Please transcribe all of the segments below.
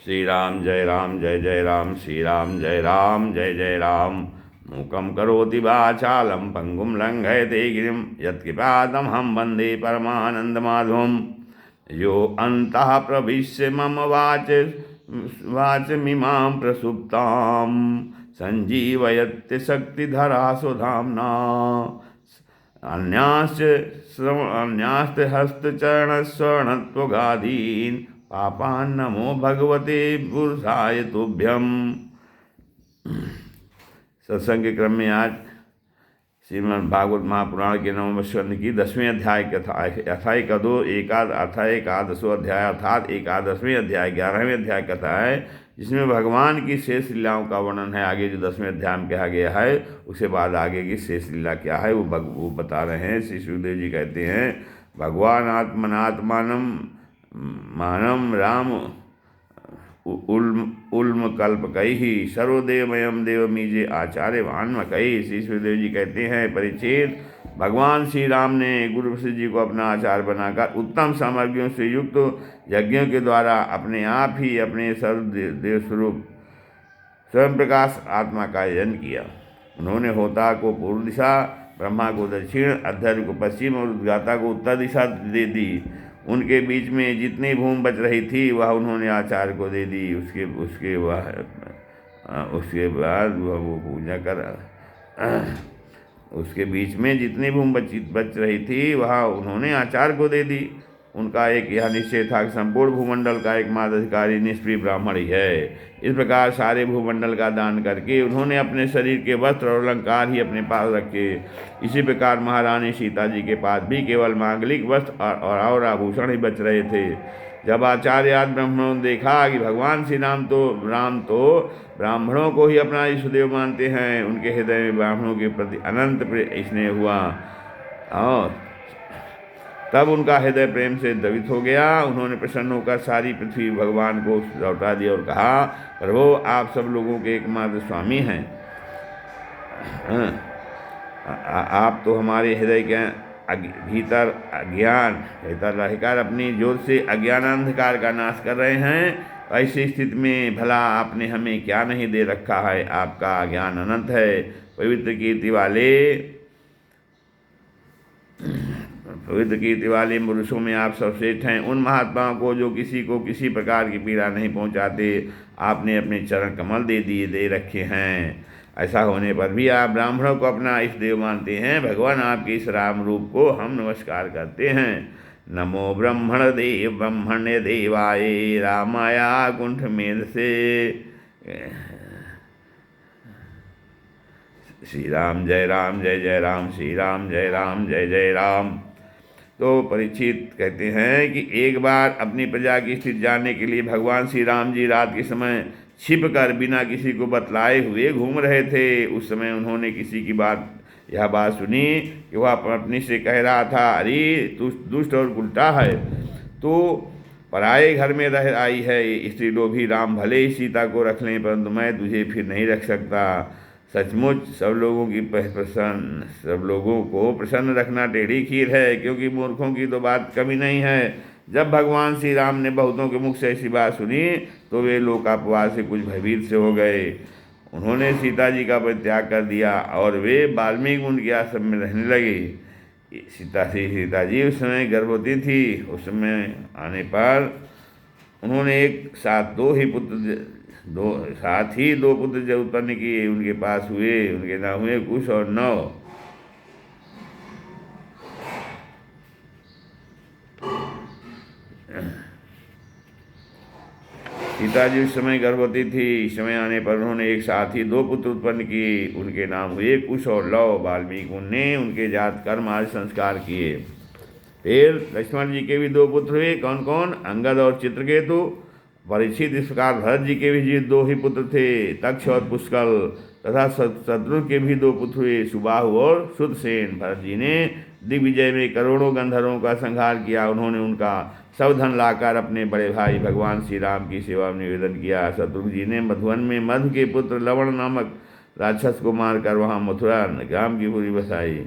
श्री राम जय जय राम, श्री राम जय जय राम। मूकं करोति वाचालं पंगुं लंघयते गिरिं, यत्कृपातमहं वन्दे परमानन्दमाधवं। यो अन्तः प्रविश्य मम वाचमिमां प्रसुप्तां सञ्जीवयत्य शक्तिधरा सुधाम्ना। अन्यास्त हस्तचरणस्वर्णत्वगादीन् पापान् नमो भगवते पुरुषाय तुभ्यं। सत्संग के क्रम में आज श्रीमद् भागवत महापुराण के नवम स्कंद की 10वें अध्याय कथा एकादशो अध्याय अर्थात एकादशवें अध्याय 11वें अध्याय कथा है, जिसमें भगवान की शेष लीलाओं का वर्णन है। आगे जो 10वें अध्याय में कहा गया है उसके बाद आगे की शेष लीला क्या है वो बता रहे हैं। श्री सुखदेव जी कहते हैं, भगवान आत्मनात्मानम मानम राम उल्म कल्प कही सर्वदेवमयम देवमीजे आचार्यवान मकई। श्री सुखदेव जी कहते हैं, परीक्षित, भगवान श्री राम ने गुरु वशिष्ठ जी को अपना आचार्य बनाकर उत्तम सामग्रियों से युक्त यज्ञों के द्वारा अपने आप ही अपने सर्वदेव स्वरूप स्वयं प्रकाश आत्मा का यजन किया। उन्होंने होता को पूर्व दिशा, ब्रह्मा को दक्षिण, अध्वर्य को पश्चिम और उद्गाता को उत्तर दिशा दे दी। उनके बीच में जितनी भूमि बच रही थी वह उन्होंने आचार्य को दे दी। उसके बाद वह वो पूजा कर उसके बीच में जितनी भूमि बच रही थी वह उन्होंने आचार्य को दे दी। उनका एक यह निश्चय था कि संपूर्ण भूमंडल का एकमात्र अधिकारी निष्प्रिय ब्राह्मण ही है। इस प्रकार सारे भूमंडल का दान करके उन्होंने अपने शरीर के वस्त्र और अलंकार ही अपने पास रखे। इसी प्रकार महारानी सीता जी के पास भी केवल मांगलिक वस्त्र और आभूषण ही बच रहे थे। जब आचार्य आदि ब्राह्मणों ने देखा कि भगवान श्री राम तो ब्राह्मणों को ही अपना इष्टदेव मानते हैं, उनके हृदय में ब्राह्मणों के प्रति अनंत स्नेह हुआ और तब उनका हृदय प्रेम से द्रवित हो गया। उन्होंने प्रसन्न होकर सारी पृथ्वी भगवान को लौटा दिया और कहा, प्रभु आप सब लोगों के एकमात्र स्वामी हैं। आप तो हमारे हृदय के भीतर रहकर अपनी जोर से अज्ञान अंधकार का नाश कर रहे हैं। ऐसी स्थिति में भला आपने हमें क्या नहीं दे रखा है। आपका ज्ञान अनंत है। पवित्र कीर्ति वाले पुरुषों में आप सर्वश्रेष्ठ हैं। उन महात्माओं को जो किसी को किसी प्रकार की पीड़ा नहीं पहुंचाते, आपने अपने चरण कमल दे रखे हैं। ऐसा होने पर भी आप ब्राह्मणों को अपना इष्ट देव मानते हैं। भगवान आपके इस राम रूप को हम नमस्कार करते हैं। नमो ब्रह्मण्य देवाय रामाया कुंठ मेध से। श्री राम जय राम, श्री राम जय जय राम। तो परीक्षित कहते हैं कि एक बार अपनी प्रजा की स्थिति जानने के लिए भगवान श्री राम जी रात के समय छिप कर बिना किसी को बतलाए हुए घूम रहे थे। उस समय उन्होंने किसी की यह बात सुनी कि वह पत्नी से कह रहा था, अरे तू दुष्ट और उल्टा है, तो पराए घर में रह आई है। स्त्री लोभी राम भले ही सीता को रख लें, परंतु मैं तुझे फिर नहीं रख सकता। सचमुच सब लोगों को प्रसन्न रखना टेढ़ी खीर है, क्योंकि मूर्खों की तो बात कभी नहीं है। जब भगवान श्री राम ने बहुतों के मुख से ऐसी बात सुनी तो वे लोकापवाद से कुछ भयभीत से हो गए। उन्होंने सीता जी का परित्याग कर दिया और वे वाल्मीकि मुनि के आश्रम में रहने लगे। सीता जी उस समय गर्भवती थी। उस समय आने पर उन्होंने एक साथ ही दो पुत्र जब उत्पन्न किए। उनके पास हुए, उनके नाम हुए कुश और नव। सीता जी उस समय गर्भवती थी। इस समय आने पर उन्होंने एक साथ ही 2 पुत्र उत्पन्न किए। उनके नाम हुए कुश और लव। वाल्मीकि ने उनके जात कर्म आदि संस्कार किए। फिर लक्ष्मण जी के भी 2 पुत्र हुए। कौन कौन? अंगद और चित्रकेतु। परीक्षित इस प्रकार भरत जी के भी 2 ही पुत्र थे, तक्ष और पुष्कल। तथा शत्रुघ्न के भी 2 पुत्र हुए, सुबाहु और शुद्धसेन। भरत जी ने दिग्विजय में करोड़ों गंधर्वों का संहार किया। उन्होंने उनका सब धन लाकर अपने बड़े भाई भगवान श्री राम की सेवा में निवेदन किया। शत्रुघ्न जी ने मधुवन में मधु के पुत्र लवण नामक राक्षस को मारकर वहाँ मथुरा ग्राम की पूरी बसाई।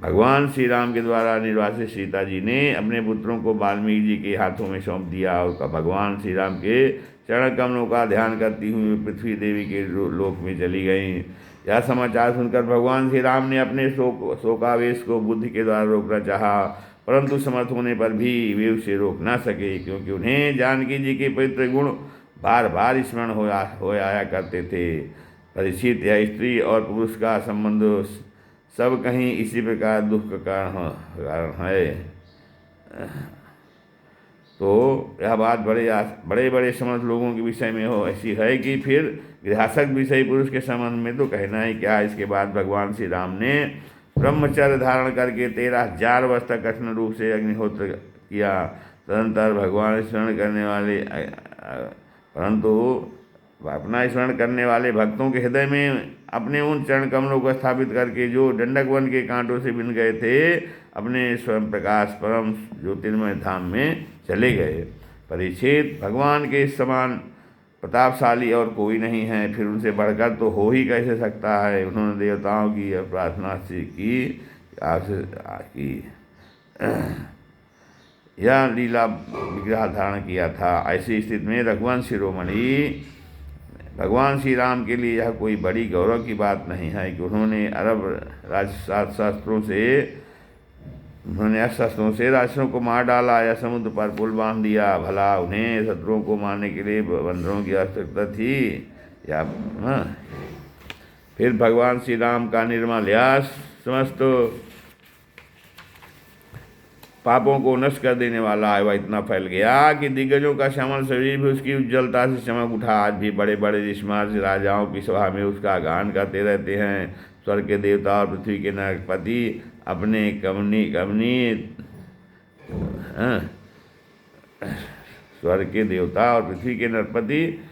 भगवान श्री राम के द्वारा निर्वासित सीता जी ने अपने पुत्रों को वाल्मीकि जी के हाथों में सौंप दिया और भगवान श्री राम के चरण कमलों का ध्यान करती हुई पृथ्वी देवी के लोक में चली गईं। यह समाचार सुनकर भगवान श्री राम ने अपने शोकावेश को बुद्धि के द्वारा रोकना चाहा, परंतु समर्थ होने पर भी वे उसे रोक ना सके, क्योंकि उन्हें जानकी जी के पवित्र गुण बार बार स्मरण हो आया करते थे। परीक्षित, यह स्त्री और पुरुष का संबंध सब कहीं इसी प्रकार दुख का कारण है। तो यह बात बड़े बड़े समर्थ लोगों के विषय में हो ऐसी है कि फिर गृहस्थ विषयी पुरुष के संबंध में तो कहना ही क्या। इसके बाद भगवान श्री राम ने ब्रह्मचर्य धारण करके 13,000 वर्ष तक कठिन रूप से अग्निहोत्र किया। तदनंतर भगवान स्मरण करने वाले परंतु अपना स्मरण करने वाले भक्तों के हृदय में अपने उन चरण कमलों को स्थापित करके जो दंडक वन के कांटों से बिन गए थे, अपने स्वयं प्रकाश परम ज्योतिर्मय धाम में चले गए। परीक्षित, भगवान के समान प्रतापशाली और कोई नहीं है, फिर उनसे बढ़कर तो हो ही कैसे सकता है। उन्होंने देवताओं की प्रार्थना से की यह लीला विग्रह धारण किया था। ऐसी स्थिति में रघुवंश शिरोमणि भगवान श्री राम के लिए यह कोई बड़ी गौरव की बात नहीं है कि उन्होंने अरब शस्त्रों से राक्षसों को मार डाला या समुद्र पर पुल बांध दिया। भला उन्हें शत्रुओं को मारने के लिए बंदरों की आवश्यकता थी या फिर भगवान श्री राम का निर्मल यश समस्त पापों को नष्ट कर देने वाला है। वह इतना फैल गया कि दिग्गजों का श्यामल शरीर भी उसकी उज्ज्वलता से चमक उठा। आज भी बड़े बड़े ऋषिमार्ग राजाओं की सभा में उसका गान करते रहते हैं। स्वर्ग के देवता और पृथ्वी के नरपति अपने स्वर्ग के देवता और पृथ्वी के नरपति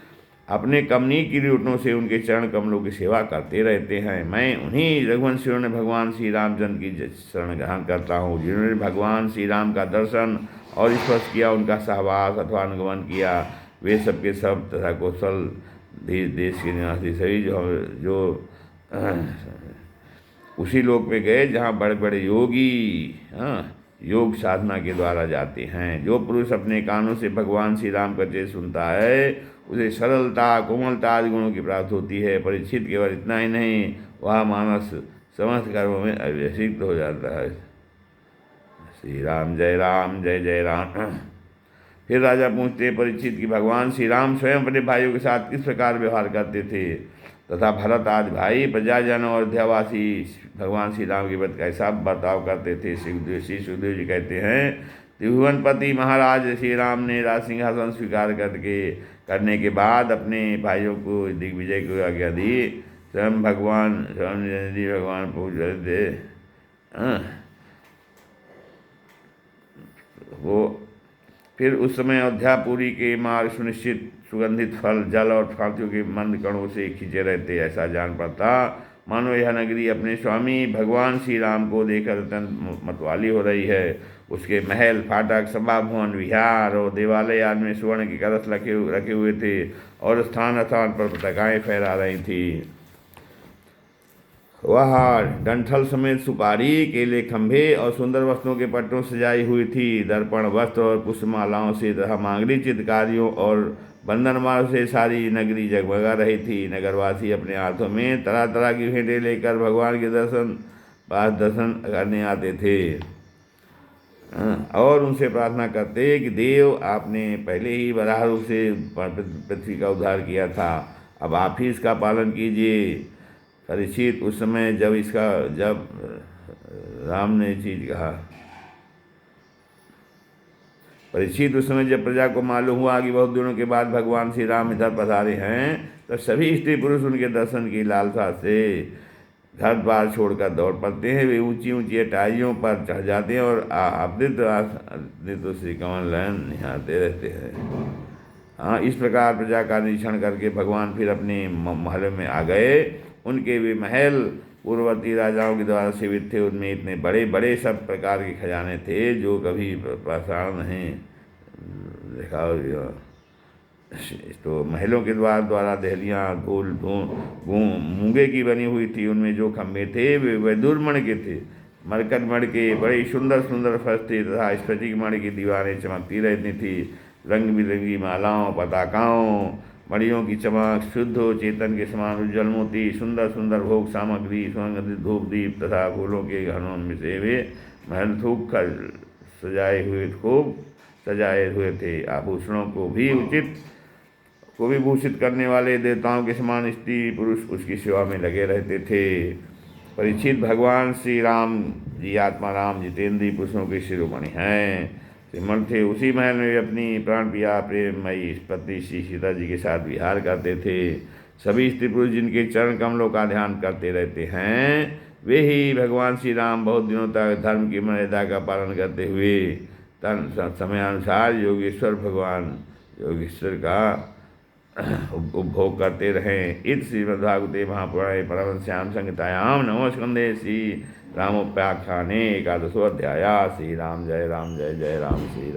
अपने कमनी किरीटों से उनके चरण कमलों की सेवा करते रहते हैं। मैं उन्हीं रघुवंशियों ने भगवान श्री रामचंद्र की शरण ग्रहण करता हूँ, जिन्होंने भगवान श्री राम का दर्शन और स्पर्श किया, उनका सहवास अथवा अनुगमन किया। वे सबके सब तथा कौशल देश के निवासी सभी जो उसी लोक में गए जहाँ बड़े बड़े योगी योग साधना के द्वारा जाते हैं। जो पुरुष अपने कानों से भगवान श्री राम का जय सुनता है, उसे सरलता कोमलता आदि गुणों की प्राप्ति होती है। परीक्षित, केवल इतना ही नहीं, वह मानस समस्त कर्मों में अभिषिक्त हो जाता है। श्री राम जय जय राम। फिर राजा पूछते परीक्षित कि भगवान श्री राम स्वयं अपने भाइयों के साथ किस प्रकार व्यवहार करते थे तथा भरत आदि भाई प्रजाजन और अयोध्यावासी भगवान श्री राम के प्रति कैसा बर्ताव करते थे। सुखदेव जी कहते हैं, त्रिभुवनपति महाराज श्री राम ने राज सिंहासन स्वीकार करने के बाद अपने भाइयों को दिग्विजय को आज्ञा दी। स्वयं भगवान पूछ रहे थे वो फिर उस समय अयोध्यापुरी के मार्ग सुनिश्चित सुगंधित फल जल और फांतियों के मंद कणों से खींचे रहते। ऐसा जान पड़ता मानो यह नगरी अपने स्वामी भगवान श्री राम को देखकर अत्यंत मतवाली हो रही है। उसके महल, फाटक, सभा भवन, विहार और देवालय आदि में स्वर्ण के कलश रखे हुए थे और स्थान स्थान पर पताकाएँ फहरा रही थी। वह डंठल समेत सुपारी, केले, खंभे और सुंदर वस्त्रों के पट्टों सजाई हुई थी। दर्पण, वस्त्र और पुष्पमालाओं से तथा मांगली चित्रकारियों और बंधनमालों से सारी नगरी जगमगा रही थी। नगरवासी अपने हाथों में तरह तरह की भेंटें लेकर भगवान के दर्शन करने आते थे और उनसे प्रार्थना करते कि देव, आपने पहले ही वराह रूप से पृथ्वी का उद्धार किया था, अब आप ही इसका पालन कीजिए। परीक्षित, उस समय जब राम ने चीज कहा परीक्षित उस समय जब प्रजा को मालूम हुआ कि बहुत दिनों के बाद भगवान श्री राम इधर पधारे हैं, तो सभी स्त्री पुरुष उनके दर्शन की लालसा से घर द्वार छोड़कर दौड़ पड़ते हैं। वे ऊंची ऊंची अटारियों पर चढ़ जाते हैं और तो श्री कमल नयन निहारते रहते हैं। इस प्रकार प्रजा का निरीक्षण करके भगवान फिर अपने महल में आ गए। उनके वे महल पूर्ववर्ती राजाओं के द्वारा सेवित थे। उनमें इतने बड़े बड़े सब प्रकार के खजाने थे जो कभी प्रसारण नहीं देखा। तो महलों के द्वारा दहलियाँ गोल मूंगे की बनी हुई थी। उनमें जो खम्भे थे वे दुर्मण के थे। मरकत मणि के बड़े सुंदर सुंदर फर्श थे तथा स्फटिक मणि की दीवारें चमकती रहती थी। रंग बिरंगी मालाओं, पताकाओं, मणियों की चमक, शुद्ध चेतन के समान उज्जवल मोती, सुंदर सुंदर भोग सामग्री, सुगंधित धूप दीप तथा फूलों के घनों में से वे महल थूक कर खूब सजाए हुए थे। आभूषणों को भी भूषित करने वाले देवताओं के समान स्त्री पुरुष उसकी सेवा में लगे रहते थे। परीक्षित, भगवान श्री राम जी आत्मा राम जितेंद्रीय पुरुषों के शिरोमणि हैं। श्रीमंत थे। उसी महल में वे अपनी प्राण प्रिया प्रेममयी पत्नी श्री सीता जी के साथ विहार करते थे। सभी स्त्री पुरुष जिनके चरण कमलों का ध्यान करते रहते हैं, वे ही भगवान श्री राम बहुत दिनों तक धर्म की मर्यादा का पालन करते हुए समयानुसार योगेश्वर का उपभोग करते रहें। इत श्रीमद्भागवते महापुराणे परमहंस्यां संहितायां नवम स्कंधे श्री रामोपाख्याने एकादशो अध्याय। श्री राम जय जय राम। श्री